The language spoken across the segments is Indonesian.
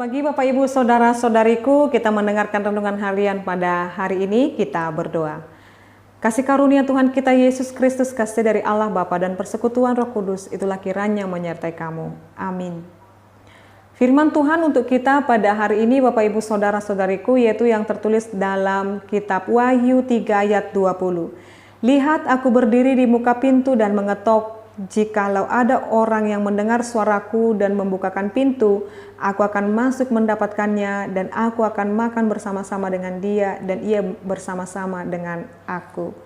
Selamat pagi Bapak Ibu Saudara-saudariku, kita mendengarkan renungan harian pada hari ini, kita berdoa. Kasih karunia Tuhan kita Yesus Kristus, kasih dari Allah Bapa dan persekutuan Roh Kudus, itulah kiranya menyertai kamu. Amin. Firman Tuhan untuk kita pada hari ini Bapak Ibu Saudara-saudariku, yaitu yang tertulis dalam kitab Wahyu 3 ayat 20. Lihat, aku berdiri di muka pintu dan mengetok. Jikalau ada orang yang mendengar suaraku dan membukakan pintu, aku akan masuk mendapatkannya dan aku akan makan bersama-sama dengan dia dan ia bersama-sama dengan aku.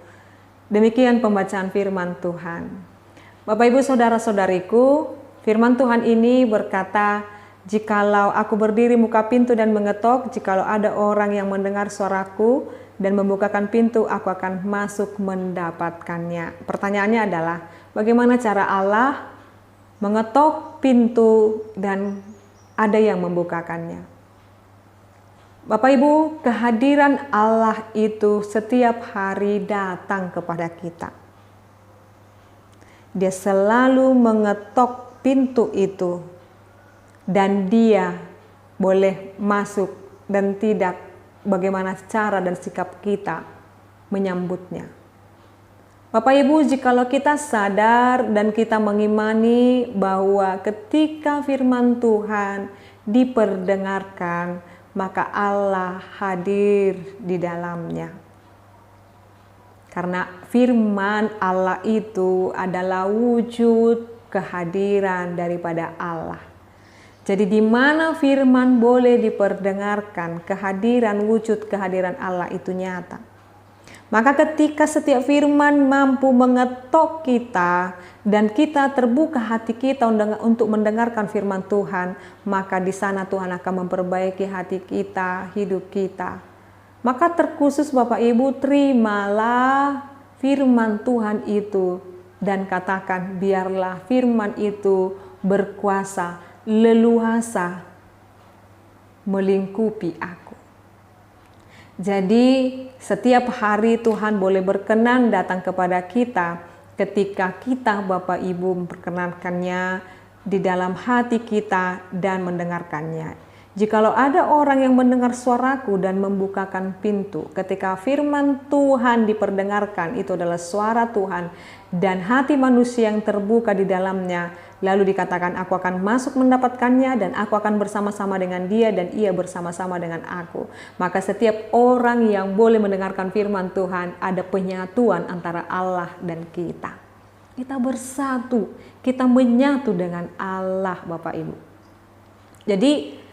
Demikian pembacaan firman Tuhan. Bapak Ibu Saudara-saudariku, firman Tuhan ini berkata, jikalau aku berdiri muka pintu dan mengetok, jikalau ada orang yang mendengar suaraku dan membukakan pintu, aku akan masuk mendapatkannya. Pertanyaannya adalah, bagaimana cara Allah mengetok pintu dan ada yang membukakannya? Bapak Ibu, kehadiran Allah itu setiap hari datang kepada kita. Dia selalu mengetok pintu itu dan dia boleh masuk dan tidak bagaimana cara dan sikap kita menyambutnya. Bapak Ibu, jikalau kita sadar dan kita mengimani bahwa ketika firman Tuhan diperdengarkan, maka Allah hadir di dalamnya. Karena firman Allah itu adalah wujud kehadiran daripada Allah. Jadi di mana firman boleh diperdengarkan, kehadiran, wujud kehadiran Allah itu nyata. Maka ketika setiap firman mampu mengetok kita dan kita terbuka hati kita untuk mendengarkan firman Tuhan, maka di sana Tuhan akan memperbaiki hati kita, hidup kita. Maka terkhusus Bapak Ibu, terimalah firman Tuhan itu dan katakan, biarlah firman itu berkuasa, leluasa melingkupi aku. Jadi setiap hari Tuhan boleh berkenan datang kepada kita ketika kita Bapak Ibu memperkenankannya di dalam hati kita dan mendengarkannya. Jikalau ada orang yang mendengar suaraku dan membukakan pintu, ketika firman Tuhan diperdengarkan, itu adalah suara Tuhan dan hati manusia yang terbuka di dalamnya, lalu dikatakan aku akan masuk mendapatkannya dan aku akan bersama-sama dengan dia dan ia bersama-sama dengan aku. Maka setiap orang yang boleh mendengarkan firman Tuhan, ada penyatuan antara Allah dan kita. Kita bersatu, kita menyatu dengan Allah Bapak Ibu. Jadi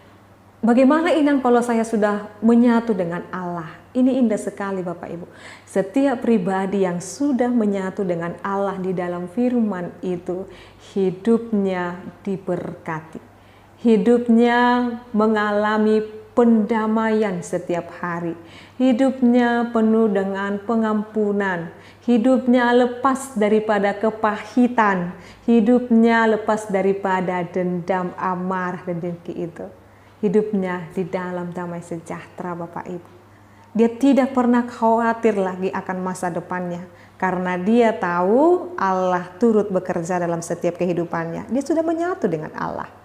bagaimana inang kalau saya sudah menyatu dengan Allah? Ini indah sekali Bapak Ibu. Setiap pribadi yang sudah menyatu dengan Allah di dalam firman itu, hidupnya diberkati. Hidupnya mengalami pendamaian setiap hari. Hidupnya penuh dengan pengampunan. Hidupnya lepas daripada kepahitan. Hidupnya lepas daripada dendam, amarah, dan dengki itu. Hidupnya di dalam damai sejahtera Bapak Ibu. Dia tidak pernah khawatir lagi akan masa depannya. Karena dia tahu Allah turut bekerja dalam setiap kehidupannya. Dia sudah menyatu dengan Allah.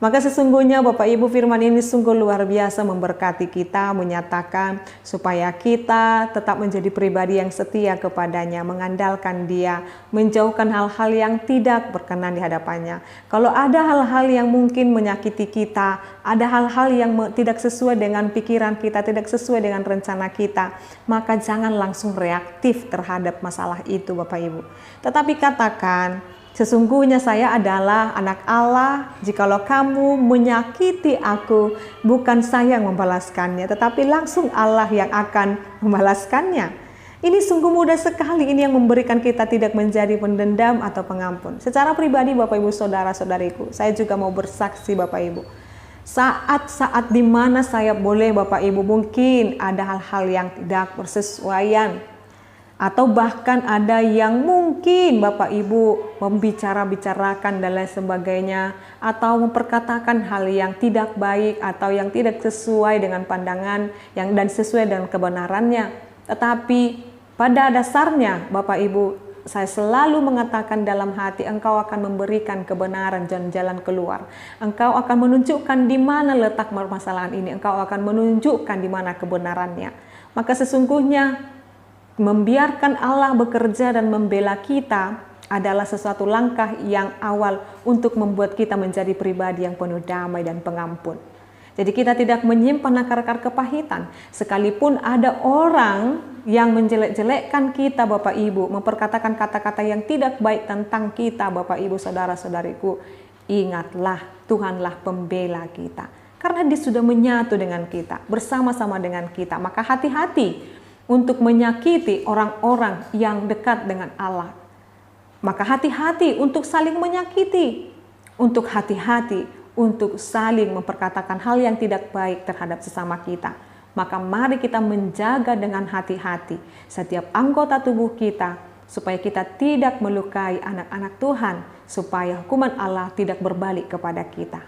Maka sesungguhnya Bapak Ibu, firman ini sungguh luar biasa memberkati kita, menyatakan supaya kita tetap menjadi pribadi yang setia kepadanya, mengandalkan dia, menjauhkan hal-hal yang tidak berkenan di hadapannya. Kalau ada hal-hal yang mungkin menyakiti kita, ada hal-hal yang tidak sesuai dengan pikiran kita, tidak sesuai dengan rencana kita, maka jangan langsung reaktif terhadap masalah itu Bapak Ibu. Tetapi katakan, sesungguhnya saya adalah anak Allah. Jikalau kamu menyakiti aku, bukan saya yang membalaskannya, tetapi langsung Allah yang akan membalaskannya. Ini sungguh mudah sekali. Ini yang memberikan kita tidak menjadi pendendam atau pengampun. Secara pribadi Bapak Ibu Saudara-saudariku, saya juga mau bersaksi Bapak Ibu. Saat-saat di mana saya boleh Bapak Ibu mungkin ada hal-hal yang tidak bersesuaian, atau bahkan ada yang mungkin Bapak Ibu membicarakan dan lain sebagainya, atau memperkatakan hal yang tidak baik atau yang tidak sesuai dengan pandangan dan sesuai dengan kebenarannya. Tetapi pada dasarnya Bapak Ibu, saya selalu mengatakan dalam hati, Engkau akan memberikan kebenaran dan jalan keluar. Engkau akan menunjukkan di mana letak permasalahan ini. Engkau akan menunjukkan di mana kebenarannya. Maka sesungguhnya membiarkan Allah bekerja dan membela kita adalah sesuatu langkah yang awal untuk membuat kita menjadi pribadi yang penuh damai dan pengampun. Jadi kita tidak menyimpan akar-akar kepahitan. Sekalipun ada orang yang menjelek-jelekkan kita Bapak Ibu, memperkatakan kata-kata yang tidak baik tentang kita Bapak Ibu, saudara-saudariku, ingatlah Tuhanlah pembela kita. Karena Dia sudah menyatu dengan kita, bersama-sama dengan kita. Maka hati-hati untuk menyakiti orang-orang yang dekat dengan Allah. Maka hati-hati untuk saling menyakiti, untuk hati-hati untuk saling memperkatakan hal yang tidak baik terhadap sesama kita. Maka mari kita menjaga dengan hati-hati setiap anggota tubuh kita, supaya kita tidak melukai anak-anak Tuhan, supaya hukuman Allah tidak berbalik kepada kita.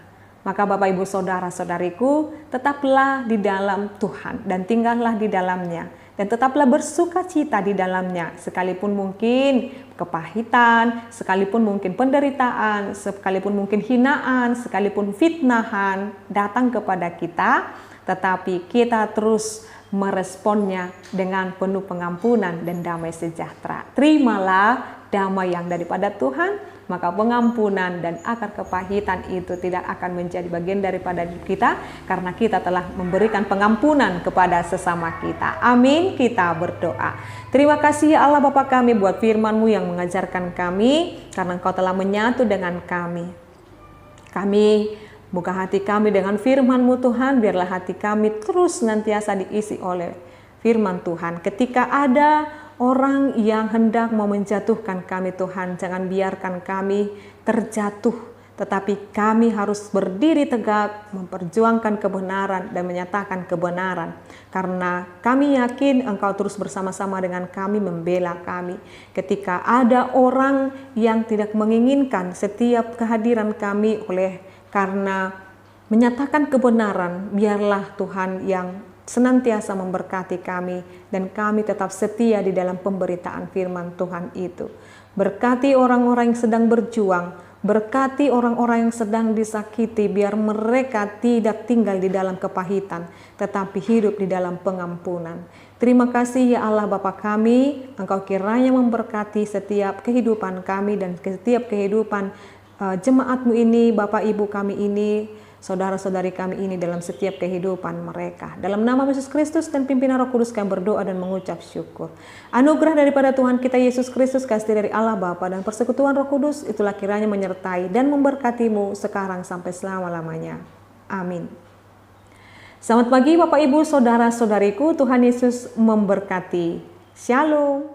Maka Bapak Ibu Saudara-saudariku, tetaplah di dalam Tuhan dan tinggallah di dalamnya. Dan tetaplah bersuka cita di dalamnya, sekalipun mungkin kepahitan, sekalipun mungkin penderitaan, sekalipun mungkin hinaan, sekalipun fitnahan datang kepada kita, tetapi kita terus meresponnya dengan penuh pengampunan dan damai sejahtera. Terimalah damai yang daripada Tuhan, maka pengampunan dan akar kepahitan itu tidak akan menjadi bagian daripada kita, karena kita telah memberikan pengampunan kepada sesama kita. Amin. Kita berdoa. Terima kasih ya Allah Bapa kami buat firman-Mu yang mengajarkan kami, karena Engkau telah menyatu dengan kami. Kami buka hati kami dengan firman-Mu Tuhan, biarlah hati kami terus senantiasa diisi oleh firman Tuhan. Ketika ada orang yang hendak mau menjatuhkan kami Tuhan, jangan biarkan kami terjatuh, tetapi kami harus berdiri tegak, memperjuangkan kebenaran dan menyatakan kebenaran. Karena kami yakin Engkau terus bersama-sama dengan kami, membela kami. Ketika ada orang yang tidak menginginkan setiap kehadiran kami oleh karena menyatakan kebenaran, biarlah Tuhan yang senantiasa memberkati kami dan kami tetap setia di dalam pemberitaan firman Tuhan itu. Berkati orang-orang yang sedang berjuang, berkati orang-orang yang sedang disakiti, biar mereka tidak tinggal di dalam kepahitan, tetapi hidup di dalam pengampunan. Terima kasih ya Allah Bapa kami, Engkau kiranya memberkati setiap kehidupan kami dan setiap kehidupan jemaat-Mu ini, Bapak Ibu kami ini, saudara-saudari kami ini dalam setiap kehidupan mereka. Dalam nama Yesus Kristus dan pimpinan Roh Kudus kami berdoa dan mengucap syukur. Anugerah daripada Tuhan kita Yesus Kristus, kasih dari Allah Bapa dan persekutuan Roh Kudus itulah kiranya menyertai dan memberkati-Mu sekarang sampai selama-lamanya. Amin. Selamat pagi Bapak Ibu, saudara-saudariku, Tuhan Yesus memberkati. Shalom.